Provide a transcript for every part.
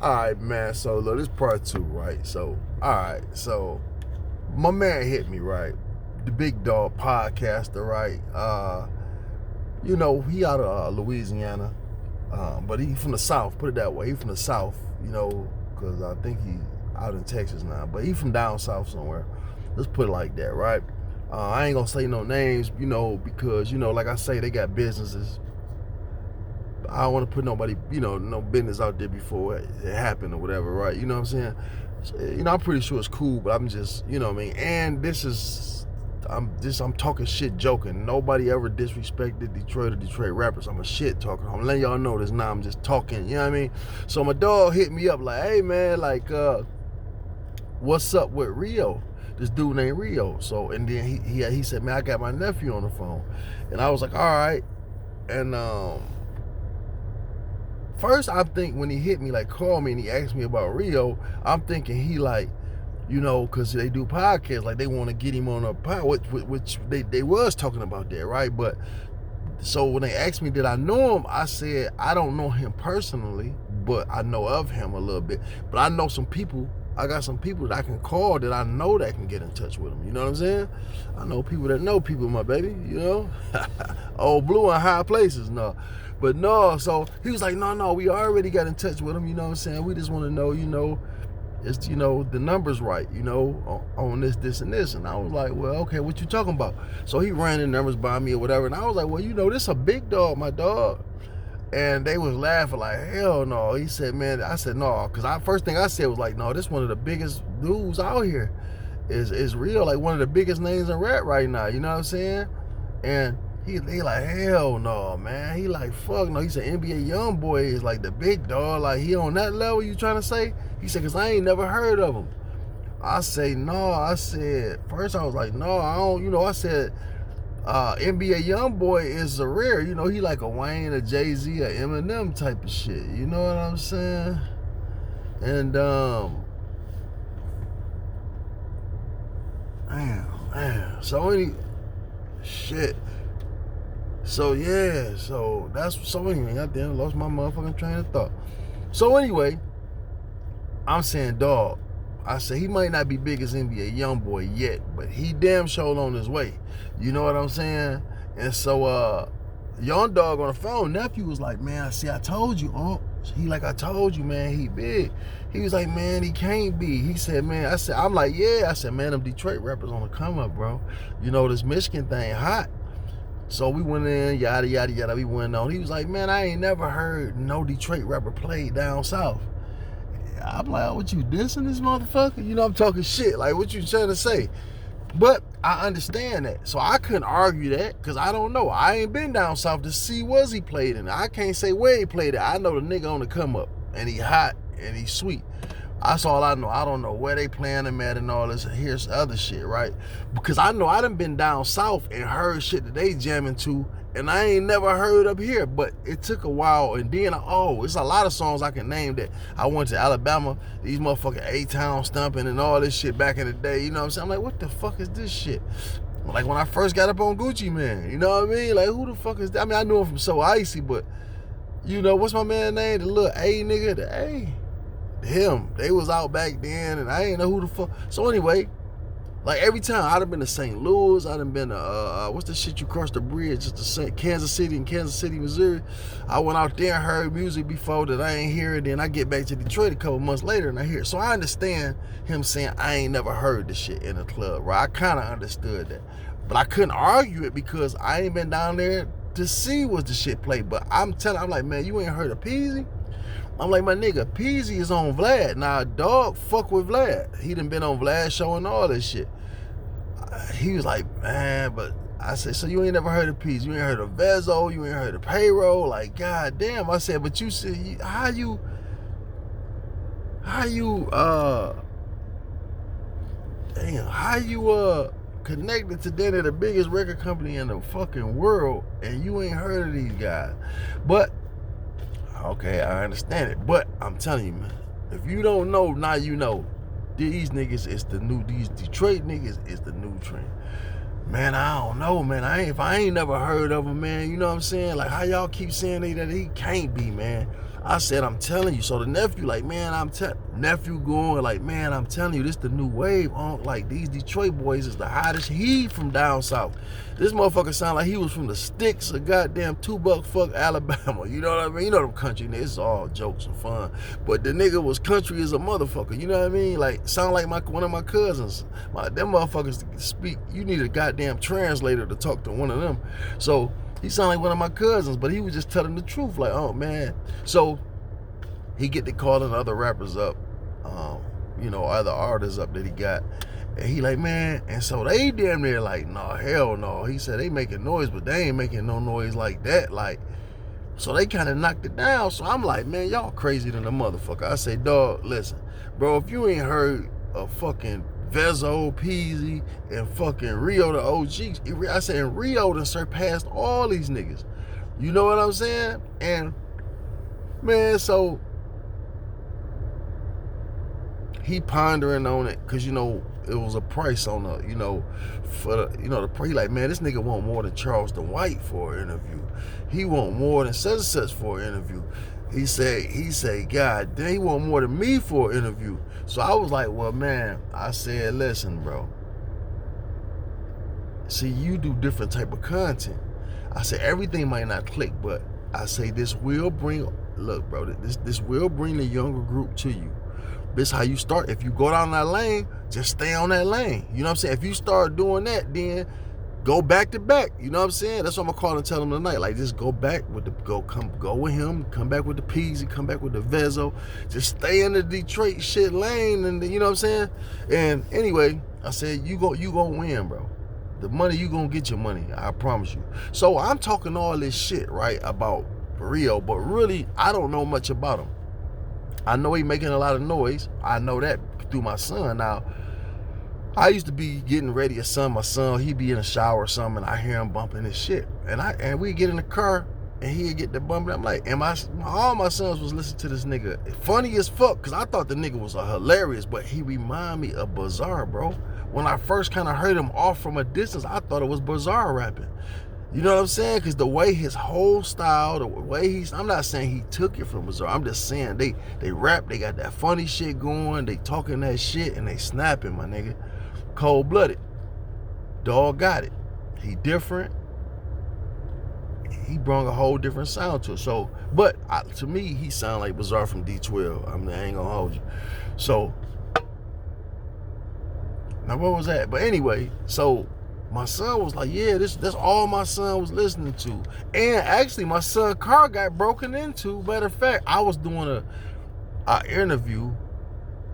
All right, man. So look, this part 2, right? So, all right. So, my man hit me, right? The big dog podcaster, right? He out of Louisiana, but he from the South. Put it that way. He from the South, because I think he out in Texas now, but he from down south somewhere. Let's put it like that, right? I ain't gonna say no names, because like I say, they got businesses. I don't want to put nobody, no business out there before it happened or whatever, right? You know what I'm saying? So, I'm pretty sure it's cool, but I'm just, you know what I mean? And I'm talking shit joking. Nobody ever disrespected Detroit or Detroit rappers. I'm a shit talker. I'm letting y'all know this now. I'm just talking, you know what I mean? So my dog hit me up like, hey man, like, what's up with Rio? This dude named Rio. So, and then he said, man, I got my nephew on the phone. And I was like, all right. And, first, I think when he hit me, like, called me and he asked me about Rio, I'm thinking he like, because they do podcasts, like they want to get him on a pod, which they was talking about that, right? But so when they asked me did I know him, I said I don't know him personally, but I know of him a little bit. But I know some people. I got some people that I can call that I know that can get in touch with him. You know what I'm saying? I know people that know people, my baby. Old blue in high places, no. But no, so he was like, no, we already got in touch with him. You know what I'm saying? We just want to know, it's, the numbers right, on this, and this. And I was like, well, okay, what you talking about? So he ran the numbers by me or whatever. And I was like, well, this a big dog, my dog. And they was laughing like, hell no. He said, man, I said, no. Because first thing I said was like, no, this one of the biggest dudes out here is Real. Like one of the biggest names in rap right now. You know what I'm saying? And he like, hell no, man. He like, fuck no. He said, NBA Youngboy is like the big dog. Like, he on that level, you trying to say? He said, because I ain't never heard of him. I say, no. I said, first I was like, no, I don't, I said, NBA Youngboy is a rare, he like a Wayne, a Jay-Z, a Eminem type of shit. You know what I'm saying? And, man. So shit. So yeah, anyway, I then lost my motherfucking train of thought. So anyway, I'm saying, dog, I said he might not be big as NBA Youngboy yet, but he damn sure on his way. You know what I'm saying? And so young dog on the phone, nephew was like, man, see, I told you, he like, I told you, man, he big. He was like, man, he can't be. He said, man, I'm like, yeah. I said, man, them Detroit rappers on the come up, bro. This Michigan thing hot. So we went in, yada, yada, yada, we went on. He was like, man, I ain't never heard no Detroit rapper play down south. I'm like, oh, what you dissing this motherfucker? I'm talking shit. Like, what you trying to say? But I understand that. So I couldn't argue that because I don't know. I ain't been down south to see was he played in. I can't say where he played at. I know the nigga on the come up and he hot and he sweet. That's all I know. I don't know where they playing him at and all this. Here's other shit, right? Because I know I done been down south and heard shit that they jamming to, and I ain't never heard up here. But it took a while, and then it's a lot of songs I can name that I went to Alabama. These motherfucking A-Town stumping and all this shit back in the day. You know what I'm saying? I'm like, what the fuck is this shit? Like when I first got up on Gucci Man. You know what I mean? Like, who the fuck is that? I mean, I knew him from So Icy, but what's my man's name? The little A nigga, the A. Him. They was out back then, and I ain't know who the fuck. So anyway, like every time I done been to St. Louis, I done been to what's the shit you cross the bridge? Just to Kansas City, Missouri. I went out there and heard music before that I ain't hear it. Then I get back to Detroit a couple months later and I hear it. So I understand him saying I ain't never heard this shit in a club, right? I kind of understood that, but I couldn't argue it because I ain't been down there to see was the shit played. But I'm like, man, you ain't heard of Peasy? I'm like, my nigga, Peasy is on Vlad. Now, dog, fuck with Vlad. He done been on Vlad show and all this shit. He was like, man, but I said, so you ain't never heard of Peasy? You ain't heard of Vezo? You ain't heard of Payroll? Like, god damn. I said, but you said, how you connected to then the biggest record company in the fucking world and you ain't heard of these guys? But okay, I understand it, but I'm telling you, man, if you don't know, now you know. These niggas is these Detroit niggas is the new trend. Man, I don't know, man. If I ain't never heard of him, man, you know what I'm saying? Like, how y'all keep saying that he can't be, man? I said, I'm telling you. So the nephew, like, man, nephew going, like, man, I'm telling you, this the new wave. Like, these Detroit boys is the hottest. He from down south. This motherfucker sound like he was from the sticks of goddamn 2 buck fuck Alabama. You know what I mean? You know them country niggas. It's all jokes and fun. But the nigga was country as a motherfucker. You know what I mean? Like, sound like one of my cousins. Them motherfuckers speak. You need a goddamn translator to talk to one of them. So he sound like one of my cousins, but he was just telling the truth. Like, oh man. So he get to calling other rappers up, you know, other artists up that he got. And he like, man, and so they damn near like, no, hell no. He said they making noise, but they ain't making no noise like that. Like, so they kind of knocked it down. So I'm like, man, y'all crazy than a motherfucker. I say, dog, listen, bro, if you ain't heard of fucking Vezo, Peasy, and fucking Rio the OG, I said, and Rio done surpassed all these niggas. You know what I'm saying? And man, so he pondering on it, cause you know it was a price on the, you know, for the, you know, the price. Like, man, this nigga want more than Charleston White for an interview. He want more than such and such for an interview. He say, God damn, he want more than me for an interview. So I was like, well, man, I said, listen, bro. See, you do different type of content. I said, everything might not click, but I say this will bring, look, bro, this will bring the younger group to you. This how you start. If you go down that lane, just stay on that lane. You know what I'm saying? If you start doing that, then go back to back. You know what I'm saying? That's what I'm gonna call and tell him tonight. Like, just go back with the go with him. Come back with the Peasy. Come back with the Vezo. Just stay in the Detroit shit lane, and you know what I'm saying? And anyway, I said you gonna win, bro. The money, you gonna get your money. I promise you. So I'm talking all this shit right about Rio, but really I don't know much about him. I know he making a lot of noise. I know that through my son. Now, I used to be getting ready to my son, he'd be in the shower or something, and I hear him bumping his shit. And we get in the car, and he'd get the bumping. I'm like, and all my sons was listening to this nigga. Funny as fuck, because I thought the nigga was hilarious, but he remind me of Bizarre, bro. When I first kind of heard him off from a distance, I thought it was Bizarre rapping. You know what I'm saying? Because the way his whole style, the way I'm not saying he took it from Bizarre. I'm just saying they rap, they got that funny shit going, they talking that shit, and they snapping, my nigga. Cold-blooded. Dog got it. He different. He brought a whole different sound to it. So, but to me, he sound like Bizarre from D12. I ain't gonna hold you. So, now what was that? But anyway, so my son was like, yeah, that's all my son was listening to. And actually, my son's car got broken into. Matter of fact, I was doing a interview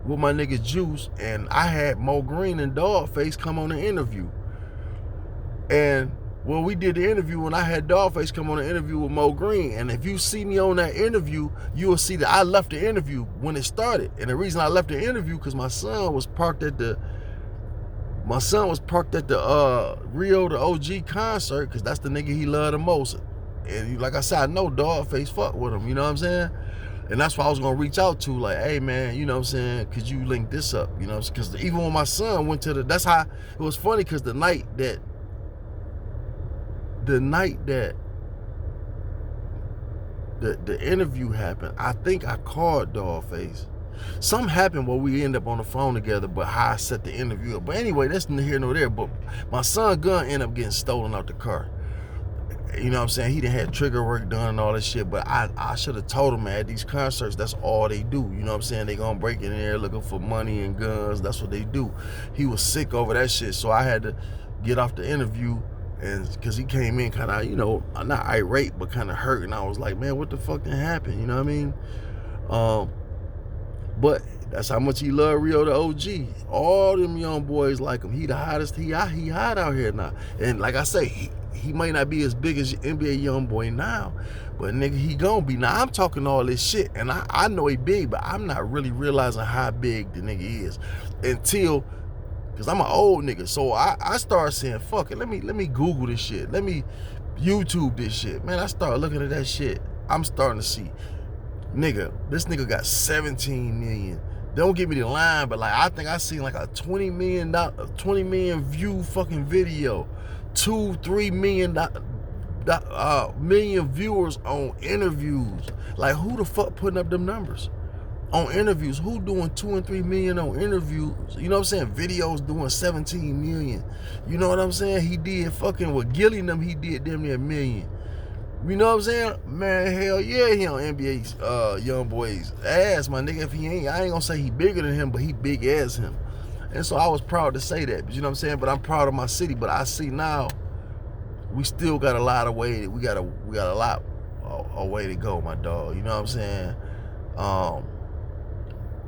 with my nigga Juice, and I had Mo Green and Dogface come on the interview. And when we did the interview, when I had Dogface come on the interview with Mo Green, and if you see me on that interview, you will see that I left the interview when it started. And the reason I left the interview, because my son was parked at the Rio the OG concert, because that's the nigga he loved the most. And like I said, I know Dogface fuck with him, you know what I'm saying? And that's why I was gonna reach out to, like, hey man, you know what I'm saying, could you link this up? You know, because even when my son went to that's how it was funny, because the night that the interview happened, I think I called Dogface. Something happened where we end up on the phone together, but how I set the interview up. But anyway, that's neither here nor there. But my son's gun ended up getting stolen out the car. You know what I'm saying? He done had trigger work done and all this shit, but I should have told him, man, at these concerts, that's all they do. You know what I'm saying? They gonna break in there looking for money and guns. That's what they do. He was sick over that shit, so I had to get off the interview, and because he came in kind of, you know, not irate, but kind of hurt, and I was like, man, what the fuck done happened? You know what I mean? But that's how much he loved Rio the OG. All them young boys like him. He the hottest. He hot out here now. And like I say, he might not be as big as NBA young boy now, but nigga, he gonna be. Now I'm talking all this shit, and I know he big, but I'm not really realizing how big the nigga is until, cause I'm an old nigga. So I started saying, fuck it, let me Google this shit. Let me YouTube this shit. Man, I started looking at that shit. I'm starting to see, nigga, this nigga got 17 million. Don't give me the line, but like, I think I seen like a 20 million view fucking video. $2-3 million million viewers on interviews. Like, who the fuck putting up them numbers on interviews? Who doing 2 and 3 million on interviews? You know what I'm saying? Videos doing 17 million. You know what I'm saying? He did fucking with Gilly and them. He did damn near a million. You know what I'm saying? Man, hell yeah, he on NBA young boy's ass, my nigga. If he ain't, I ain't gonna say he bigger than him, but he big as him. And so I was proud to say that. You know what I'm saying? But I'm proud of my city. But I see now we still got a lot of way. We got a lot a way to go, my dog. You know what I'm saying?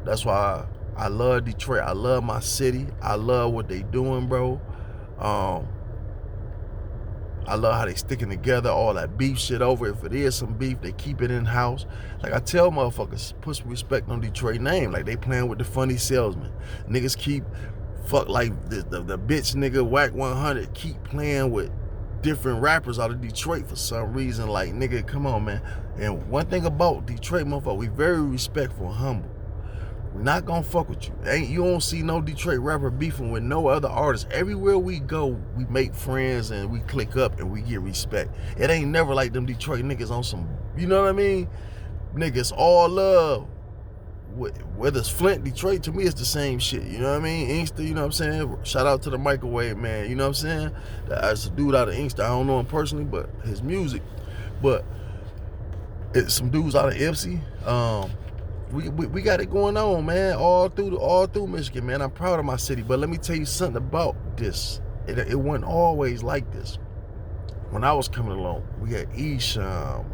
That's why I love Detroit. I love my city. I love what they doing, bro. I love how they sticking together, all that beef shit over. If it is some beef, they keep it in-house. Like I tell motherfuckers, put some respect on Detroit name. Like they playing with the funny salesman. Niggas keep, fuck like the bitch nigga Whack 100 keep playing with different rappers out of Detroit for some reason. Like, nigga, come on, man. And one thing about Detroit, motherfucker, we very respectful and humble. We're not gonna fuck with you. You don't see no Detroit rapper beefing with no other artist. Everywhere we go, we make friends and we click up and we get respect. It ain't never like them Detroit niggas on some, you know what I mean? Niggas all love. Whether it's Flint, Detroit, to me it's the same shit. You know what I mean? Inkster, you know what I'm saying? Shout out to the Microwave Man, you know what I'm saying? That's a dude out of Inkster. I don't know him personally, but his music. But it's some dudes out of Ipsy. We got it going on, man, all through Michigan, man. I'm proud of my city, but let me tell you something about this. It wasn't always like this. When I was coming along, we had Esham.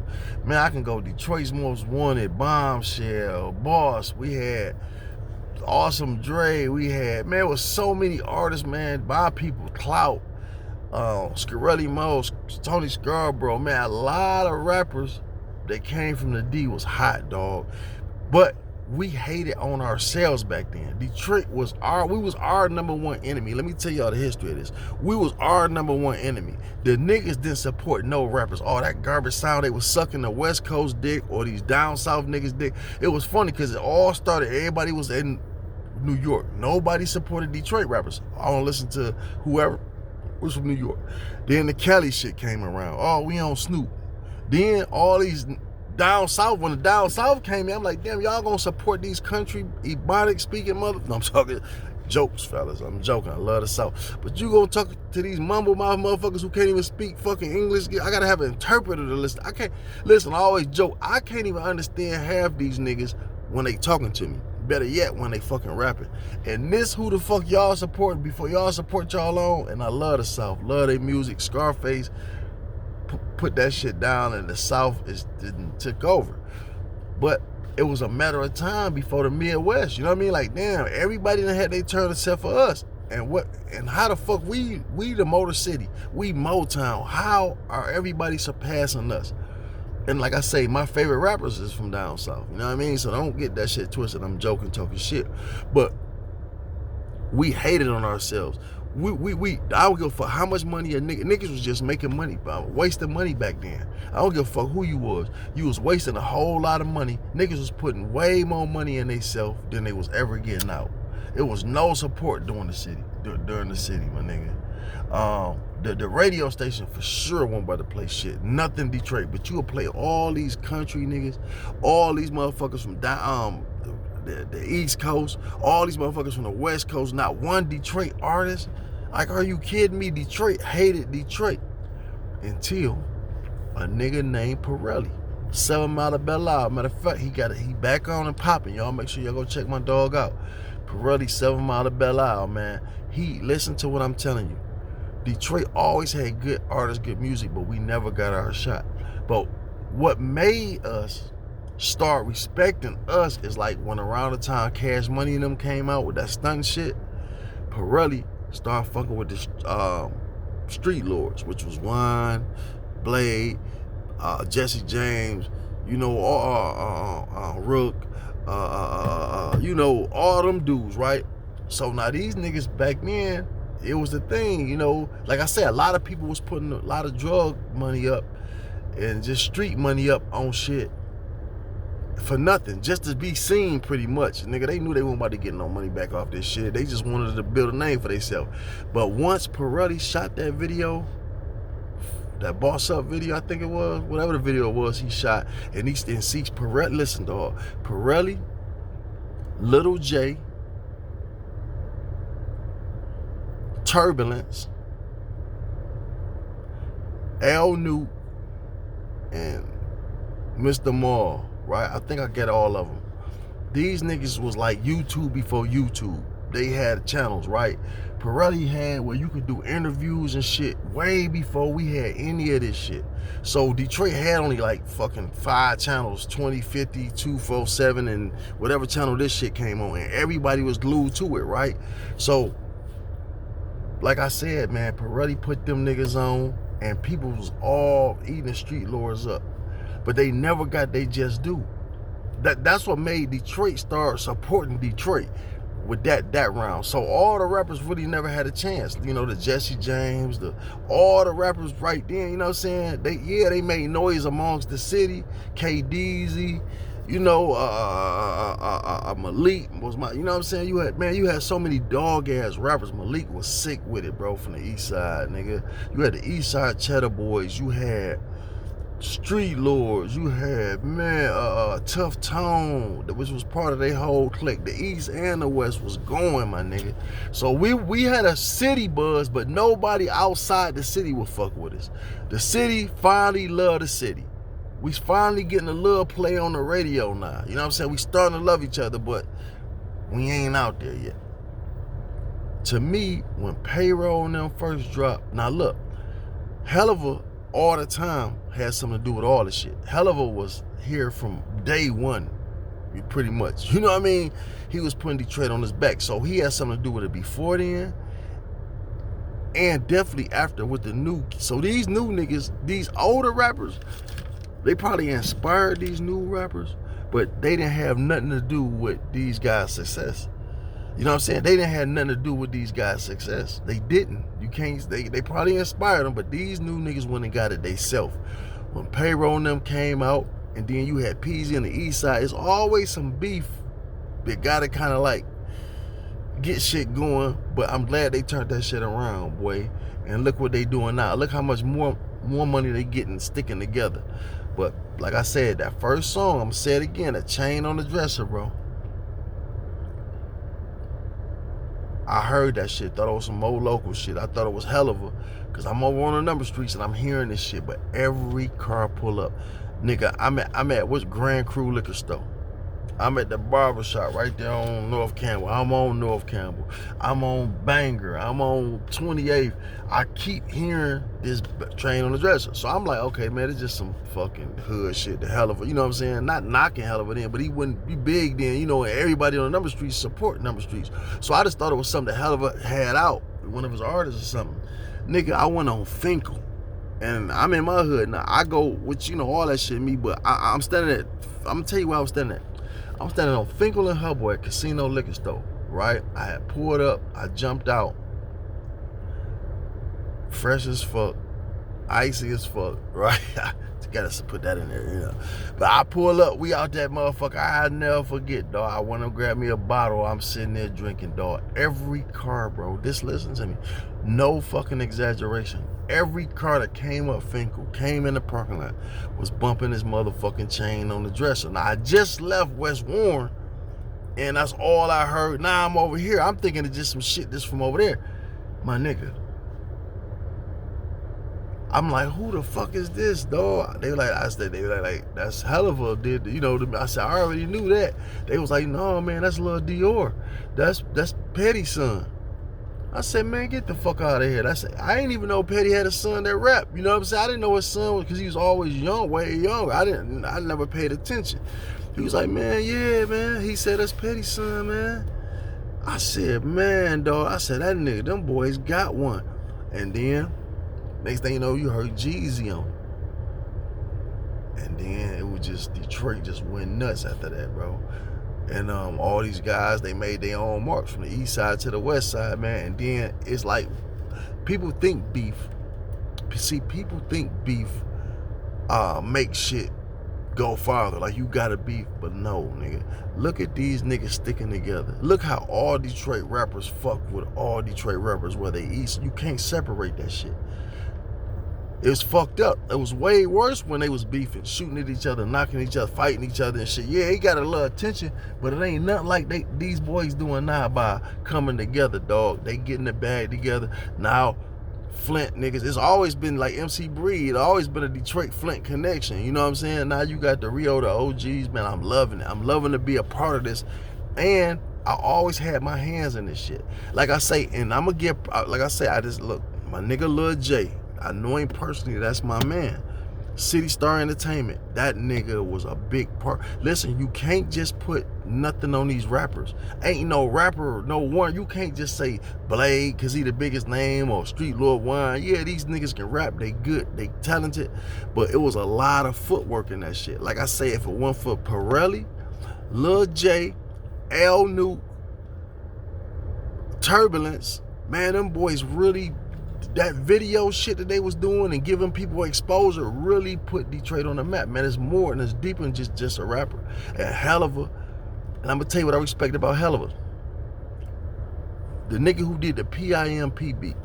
Man, I can go Detroit's Most Wanted, Bombshell, Boss. We had Awesome Dre. We had, man, it was so many artists, man, by people, Clout, Scarelli Mose, Tony Scarborough, man, a lot of rappers that came from the D was hot, dog. But we hated on ourselves back then. Detroit was our number one enemy. Let me tell y'all the history of this. We was our number one enemy. The niggas didn't support no rappers. All that garbage sound they was sucking the West Coast dick or these down south niggas dick. It was funny because it all started, everybody was in New York. Nobody supported Detroit rappers. I don't listen to whoever was from New York. Then the Cali shit came around. Oh, we on Snoop. Then all these down south, when the down south came in, I'm like, damn, y'all gonna support these country ebonic speaking mother. No, I'm talking jokes, fellas. I'm joking. I love the South. But you gonna talk to these mumble mouth motherfuckers who can't even speak fucking English. I gotta have an interpreter to listen. I can't listen. I always joke. I can't even understand half these niggas when they talking to me. Better yet, when they fucking rapping. And this who the fuck y'all supporting before y'all support y'all on. And I love the South. Love their music. Scarface put that shit down, and the South didn't took over. But it was a matter of time before the Midwest. You know what I mean? Like, damn, everybody done had their turn except for us. And how the fuck we the Motor City, we Motown. How are everybody surpassing us? And like I say, my favorite rappers is from down south. You know what I mean? So don't get that shit twisted. I'm joking, talking shit. But we hated on ourselves. I don't give a fuck how much money niggas was just making money, wasting money back then. I don't give a fuck who you was. You was wasting a whole lot of money. Niggas was putting way more money in themselves than they was ever getting out. It was no support during the city, my nigga. The radio station for sure wasn't about to play shit. Nothing Detroit, but you would play all these country niggas, all these motherfuckers from down the East Coast, all these motherfuckers from the West Coast, not one Detroit artist. Like, are you kidding me? Detroit hated Detroit until a nigga named Pirelli, 7 Mile of Belle Isle. Matter of fact, he back on and popping. Y'all make sure y'all go check my dog out. Pirelli, 7 Mile of Belle Isle, man. Listen to what I'm telling you. Detroit always had good artists, good music, but we never got our shot. But what made us start respecting us is like when around the time Cash Money and them came out with that stunt shit, Pirelli started fucking with the Street Lords, which was Wine, Blade, Jesse James, you know, Rook, you know, all them dudes, right? So now these niggas back then, it was the thing, you know, like I said, a lot of people was putting a lot of drug money up and just street money up on shit for nothing, just to be seen pretty much. Nigga, they knew they weren't about to get no money back off this shit. They just wanted to build a name for themselves. But once Pirelli shot that video, that Boss Up video, I think it was, whatever the video was, he shot, and he seeks Pirelli. Listen, dog, Pirelli, Little J, Turbulence, L Nuke, and Mr. Maul, right? I think I get all of them. These niggas was like YouTube before YouTube. They had channels, right? Pirelli had where you could do interviews and shit way before we had any of this shit. So Detroit had only like fucking 5 channels, 2050, 247, and whatever channel this shit came on, and everybody was glued to it, right? So, like I said, man, Pirelli put them niggas on, and people was all eating the street lords up. But they never got they just due. That's what made Detroit start supporting Detroit with that round. So all the rappers really never had a chance. You know, the Jesse James, all the rappers right then, you know what I'm saying? They made noise amongst the city. K-Deezy, you know, Malik was my, you know what I'm saying? You had so many dog ass rappers. Malik was sick with it, bro, from the east side, nigga. You had the east side Cheddar Boys, you had Street Lords, you had, man, Tough Tone, which was part of their whole clique. The East and the West was going, my nigga. So we had a city buzz, but nobody outside the city would fuck with us. The city finally loved the city. We finally getting a little play on the radio now. You know what I'm saying? We starting to love each other, but we ain't out there yet. To me, when Payroll and them first dropped, now look, Helluva all the time had something to do with all the shit. Helluva was here from day one, pretty much. You know what I mean? He was putting Detroit on his back, so he had something to do with it before then, and definitely after with the new. So these new niggas, these older rappers, they probably inspired these new rappers, but they didn't have nothing to do with these guys' success. You know what I'm saying? They didn't have nothing to do with these guys' success. They didn't. You can't, they probably inspired them, but these new niggas went and got it they self. When Payroll and them came out, and then you had Peasy on the east side, it's always some beef that gotta kind of like get shit going, but I'm glad they turned that shit around, boy. And look what they doing now. Look how much more money they getting sticking together. But like I said, that first song, I'm gonna say it again, A Chain on the Dresser, bro. I heard that shit, thought it was some more local shit. I thought it was Helluva, because I'm over on the number streets and I'm hearing this shit, but every car pull up. Nigga, I'm at what's Grand Cru liquor store. I'm at the barbershop right there on North Campbell. I'm on North Campbell. I'm on Banger. I'm on 28th. I keep hearing this Train on the Dresser. So I'm like, okay, man, it's just some fucking hood shit, the Helluva. You know what I'm saying? Not knocking Helluva then, but he wouldn't be big then, you know, and everybody on the number streets support number streets. So I just thought it was something that Helluva had out, one of his artists or something. Nigga, I went on Finkel. And I'm in my hood now. I go with, you know, all that shit me, but I'm standing at, I'm gonna tell you where I was standing at. I'm standing on Finkel and Hubboy Casino Liquor Store, right? I had pulled up, I jumped out, fresh as fuck, icy as fuck, right? Gotta put that in there, you know. But I pull up, we out that motherfucker. I never forget, dog. I went and grabbed me a bottle. I'm sitting there drinking, dog. Every car, bro, listen to me. No fucking exaggeration. Every car that came up Finkel, came in the parking lot, was bumping his motherfucking Chain on the Dresser. Now, I just left West Warren, and that's all I heard. Now I'm over here. I'm thinking it's just some shit that's from over there. My nigga. I'm like, who the fuck is this, dog? They were like, that's Helluva, did, you know, I said, I already knew that. They was like, no, man, that's Lil Dior. That's Petty's son. I said, man, get the fuck out of here. I ain't even know Petty had a son that rap. You know what I'm saying? I didn't know his son was, because he was always young, way younger. I never paid attention. He was like, man, yeah, man. He said, that's Petty's son, man. I said, man, dog. I said, that nigga, them boys got one. And then, next thing you know, you heard Jeezy on. And then it was just, Detroit just went nuts after that, bro. And all these guys, they made their own marks from the east side to the west side, man. And then it's like, people think beef. See, people think beef makes shit go farther. Like, you gotta beef, but no, nigga. Look at these niggas sticking together. Look how all Detroit rappers fuck with all Detroit rappers where they east. You can't separate that shit. It was fucked up. It was way worse when they was beefing, shooting at each other, knocking each other, fighting each other and shit. Yeah, it got a little attention, but it ain't nothing like these boys doing now by coming together, dog. They getting the bag together. Now, Flint niggas, it's always been like MC Breed. It's always been a Detroit Flint connection. You know what I'm saying? Now you got the Rio the OGs, man. I'm loving it. I'm loving to be a part of this. And I always had my hands in this shit. Like I say, and I'm gonna get, like I say, I just look, my nigga Lil J, I know him personally, that's my man. City Star Entertainment, that nigga was a big part. Listen, you can't just put nothing on these rappers. Ain't no rapper, no one, you can't just say Blade cause he the biggest name or Street Lord Wine. Yeah, these niggas can rap, they good, they talented, but it was a lot of footwork in that shit. Like I say, if it wasn't for Pirelli, Lil J, L Nuke, Turbulence, man, them boys really, that video shit that they was doing and giving people exposure really put Detroit on the map, man. It's more and it's deeper than just a rapper. And Helluva, and I'm gonna tell you what I respect about Helluva. The nigga who did the PIMP beat,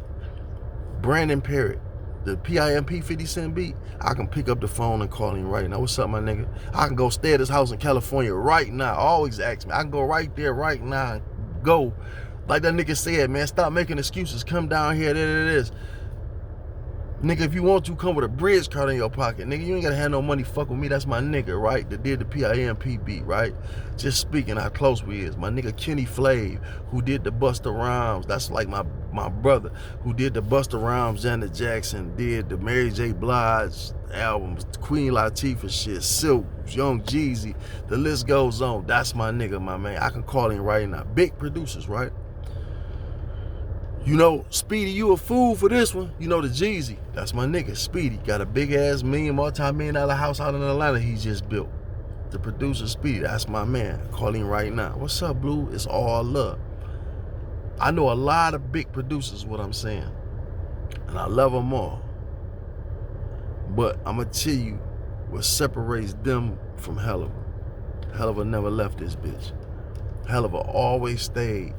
Brandon Parrott, the PIMP 50 Cent beat, I can pick up the phone and call him right now. What's up, my nigga? I can go stay at his house in California right now. Always ask me. I can go right there right now and go. Like that nigga said, man, stop making excuses. Come down here, there it is. Nigga, if you want to, come with a bridge card in your pocket. Nigga, you ain't gotta have no money, fuck with me. That's my nigga, right? That did the PIMP beat, right? Just speaking how close we is. My nigga Kenny Flav, who did the Busta Rhymes. That's like my brother, who did the Busta Rhymes, Janet Jackson, did the Mary J. Blige albums, Queen Latifah shit, Silk, Young Jeezy. The list goes on. That's my nigga, my man. I can call him right now. Big producers, right? You know, Speedy, you a fool for this one. You know the Jeezy, that's my nigga. Speedy got a big ass multi-million-dollar house out in Atlanta he just built. The producer Speedy, that's my man. Call him right now. What's up, Blue? It's all love. I know a lot of big producers, what I'm saying, and I love them all. But I'm gonna tell you what separates them from Helluva. Helluva never left this bitch. Helluva always stayed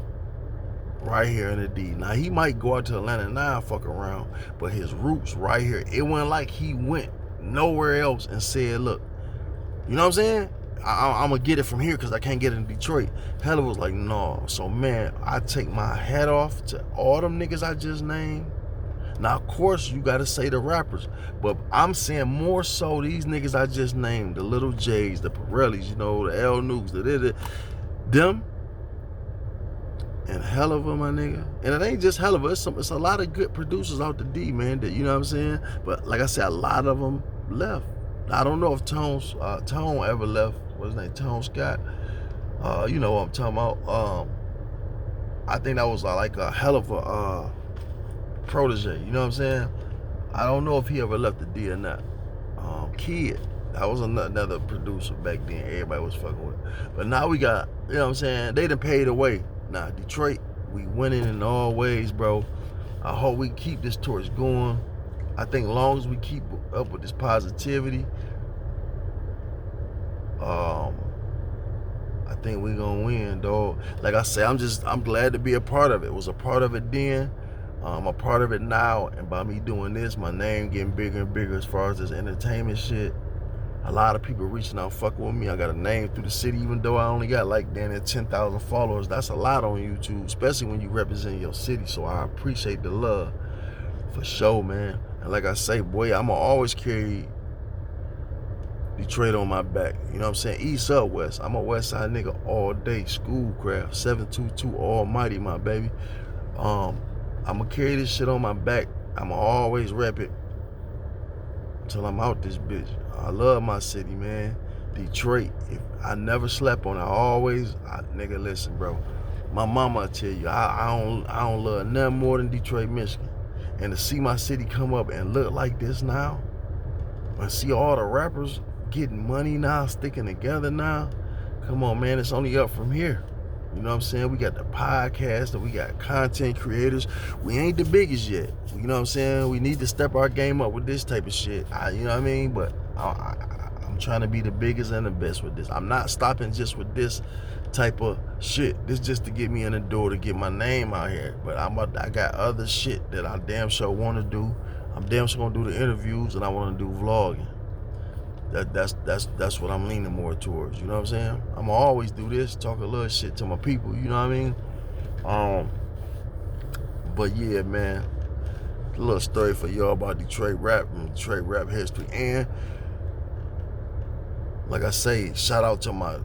right here in the D. Now he might go out to Atlanta now and fuck around, but his roots right here. It wasn't like he went nowhere else and said, look, you know what I'm saying? I'm gonna get it from here because I can't get it in Detroit. Helluva was like, no. So man, I take my hat off to all them niggas I just named. Now of course you gotta say the rappers, but I'm saying more so these niggas I just named, the Little J's, the Pirellis, you know, the L Nukes, them. And Helluva, my nigga. And it ain't just Helluva, it's a lot of good producers out the D, man, that, you know what I'm saying? But like I said, a lot of them left. I don't know if Tone ever left. What's his name? Tone Scott. You know what I'm talking about. I think that was like a Helluva protege, you know what I'm saying? I don't know if he ever left the D or not. Kid, that was another producer back then everybody was fucking with. But now we got, you know what I'm saying, they done paid away. Now, Detroit, we winning in all ways, bro. I hope we keep this torch going. I think as long as we keep up with this positivity, I think we gonna win, dog. Like I say, I'm glad to be a part of it. Was a part of it then. I'm a part of it now, and by me doing this, my name getting bigger and bigger as far as this entertainment shit. A lot of people reaching out, fucking with me. I got a name through the city, even though I only got like damn near 10,000 followers. That's a lot on YouTube, especially when you represent your city. So I appreciate the love, for sure, man. And like I say, boy, I'ma always carry Detroit on my back. You know what I'm saying? East up west. I'm a west side nigga all day. Schoolcraft, 722 almighty, my baby. I'ma carry this shit on my back. I'ma always rep it until I'm out this bitch. I love my city, man. Detroit. If I never slept on it. Nigga, listen, bro. My mama tell you, I don't love nothing more than Detroit, Michigan. And to see my city come up and look like this now, and see all the rappers getting money now, sticking together now, come on, man, it's only up from here. You know what I'm saying? We got the podcast, and we got content creators. We ain't the biggest yet. You know what I'm saying? We need to step our game up with this type of shit. You know what I mean? But I'm trying to be the biggest and the best with this. I'm not stopping just with this type of shit. This just to get me in the door, to get my name out here. But I got other shit that I damn sure want to do. I'm damn sure gonna do the interviews, and I want to do vlogging. That's what I'm leaning more towards. You know what I'm saying? I'm gonna always do this, talk a little shit to my people. You know what I mean? But yeah, man, a little story for y'all about Detroit rap and Detroit rap history. And like I say, shout out to my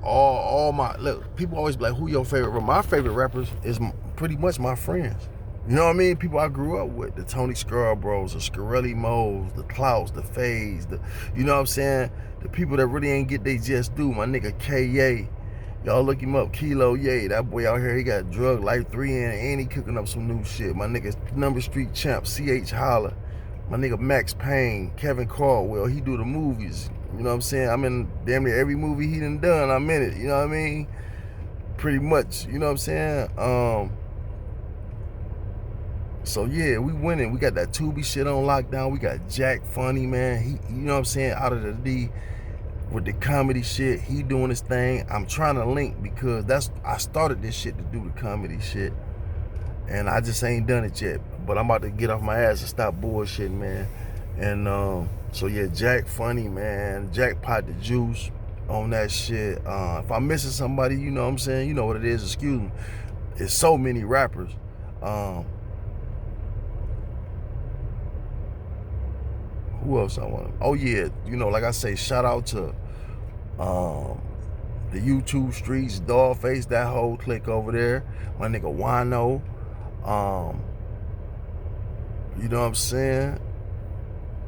all my look. People always be like, "Who your favorite rapper?" My favorite rappers is pretty much my friends. You know what I mean? People I grew up with, the Tony Scarboroughs, the Scarelli Moes, the Clouts, the Fays, you know what I'm saying? The people that really ain't get they just do. My nigga K.A. Y'all look him up, Kilo Ye. That boy out here, he got drug life 3 in, and he cooking up some new shit. My nigga Number Street Champ, C.H. Holler. My nigga Max Payne, Kevin Caldwell, he do the movies. You know what I'm saying? I'm in damn near every movie he done done, I'm in it. You know what I mean? Pretty much, you know what I'm saying? So yeah, we winning. We got that Tubi shit on lockdown. We got Jack Funny, man. He, you know what I'm saying, out of the D with the comedy shit. He doing his thing. I'm trying to link because I started this shit to do the comedy shit, and I just ain't done it yet. But I'm about to get off my ass and stop bullshitting, man. And so yeah, Jack Funny, man. Jackpot the Juice on that shit. If I'm missing somebody, you know what I'm saying, you know what it is. Excuse me. It's so many rappers. Who else I want? Oh yeah, you know, like I say, shout out to the YouTube streets, Dollface, that whole clique over there. My nigga Wano. You know what I'm saying?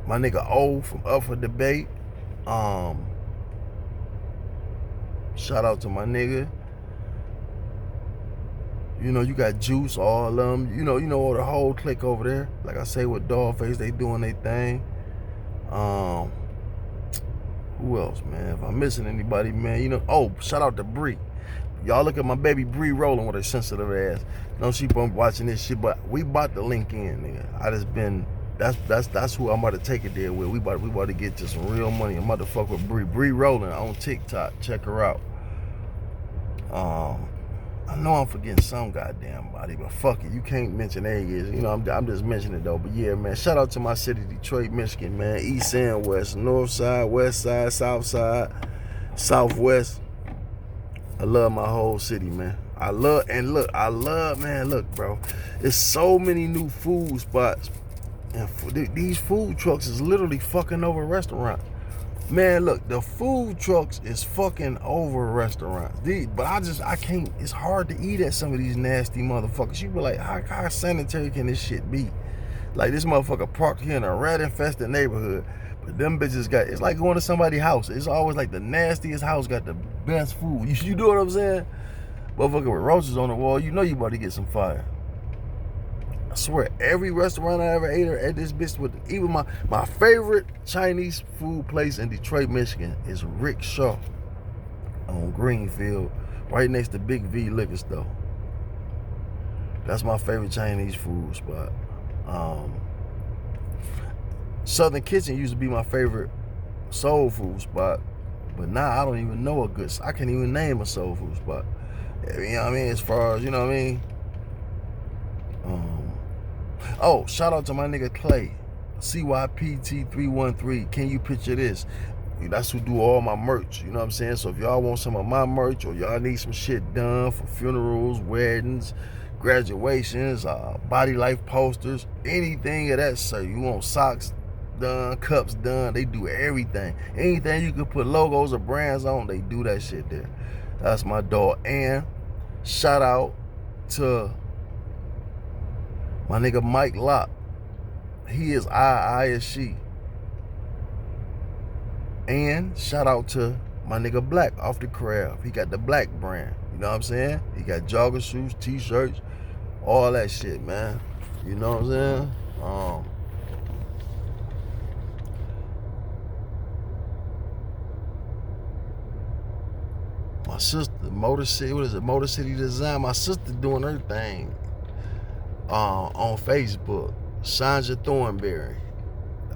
My nigga O from Up for Debate. Shout out to my nigga. You know, you got Juice, all of them. You know the whole clique over there. Like I say, with Dollface, they doing their thing. Who else, man? If I'm missing anybody, man, you know. Oh, shout out to Bree. Y'all look at my baby Bree rolling with her sensitive ass. No, she been watching this shit, but we about to link in, nigga. I just been. That's who I'm about to take it there with. We about to get to some real money. I'm about to fuck with Bree. Bree rolling on TikTok. Check her out. I know I'm forgetting some goddamn body, but fuck it. You can't mention areas. You know, I'm just mentioning it though. But yeah, man, shout out to my city, Detroit, Michigan, man. East and West, North Side, West Side, South Side, Southwest. I love my whole city, man. I love, man, look, bro. There's so many new food spots. And these food trucks is literally fucking over restaurants. Man, look, the food trucks is fucking over restaurants. But I can't, it's hard to eat at some of these nasty motherfuckers. You be like, how sanitary can this shit be? Like, this motherfucker parked here in a rat-infested neighborhood. But them bitches it's like going to somebody's house. It's always like the nastiest house got the best food. You know what I'm saying? Motherfucker with roaches on the wall, you know you about to get some fire. I swear, every restaurant I ever ate at this bitch, with even my favorite Chinese food place in Detroit, Michigan is Rick Shaw on Greenfield, right next to Big V Liquor Store. That's my favorite Chinese food spot. Southern Kitchen used to be my favorite soul food spot, but now I don't even know I can't even name a soul food spot. You know what I mean? As far as, you know what I mean? Oh, shout out to my nigga Clay, CYPT313. Can you picture this? That's who do all my merch, you know what I'm saying? So if y'all want some of my merch, or y'all need some shit done for funerals, weddings, graduations, body life posters, anything of that sort. You want socks done, cups done, they do everything. Anything you can put logos or brands on, they do that shit there. That's my dog. And shout out to my nigga Mike Locke. He is I is she. And shout out to my nigga Black off the craft. He got the Black brand. You know what I'm saying? He got jogger shoes, t-shirts, all that shit, man. You know what I'm saying? My sister, Motor City Design. My sister doing her thing on Facebook. Sandra Thornberry.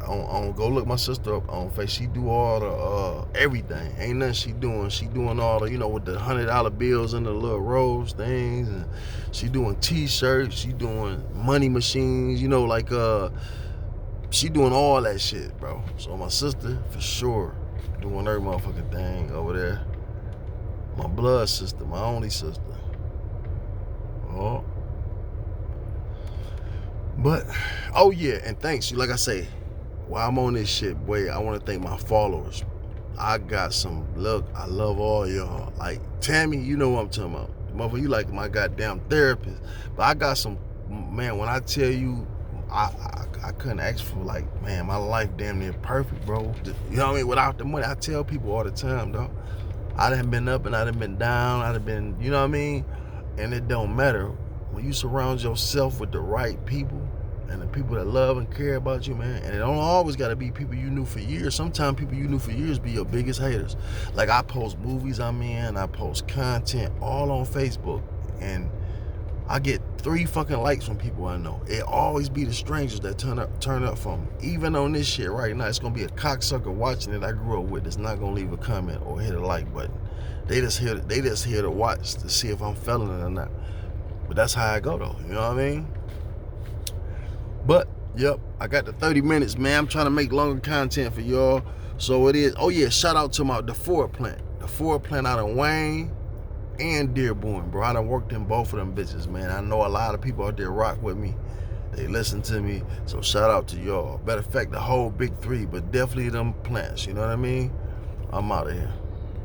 Go look my sister up on Facebook. She do all the everything. Ain't nothing she doing. She doing all the, you know, with the $100 bills and the little rose things, and she doing t-shirts. She doing money machines. You know, like she doing all that shit, bro. So my sister, for sure, doing her motherfucking thing over there. My blood sister, my only sister. Oh. But, oh yeah, and thanks. Like I say, while I'm on this shit, boy, I want to thank my followers. I got some, look, I love all y'all. Like, Tammy, you know what I'm talking about. Motherfucker, you like my goddamn therapist. But I got some, man, when I tell you, I couldn't ask for, like, man, my life damn near perfect, bro. You know what I mean? Without the money, I tell people all the time, dog. I done been up and I done been down. I done been, you know what I mean? And it don't matter. When you surround yourself with the right people and the people that love and care about you, man, and it don't always got to be people you knew for years. Sometimes people you knew for years be your biggest haters. Like, I post movies I'm in, I post content all on Facebook, and I get 3 fucking likes from people I know. It always be the strangers that turn up for me. Even on this shit right now, it's gonna be a cocksucker watching it I grew up with that's not gonna leave a comment or hit a like button. They just here to watch to see if I'm feeling it or not. But that's how I go though, you know what I mean? But, yep, I got the 30 minutes, man. I'm trying to make longer content for y'all. So it is, oh yeah, shout out to the Ford plant. The Ford plant out of Wayne and Dearborn, bro. I done worked in both of them bitches, man. I know a lot of people out there rock with me. They listen to me. So shout out to y'all. Matter of fact, the whole big 3, but definitely them plants, you know what I mean? I'm out of here.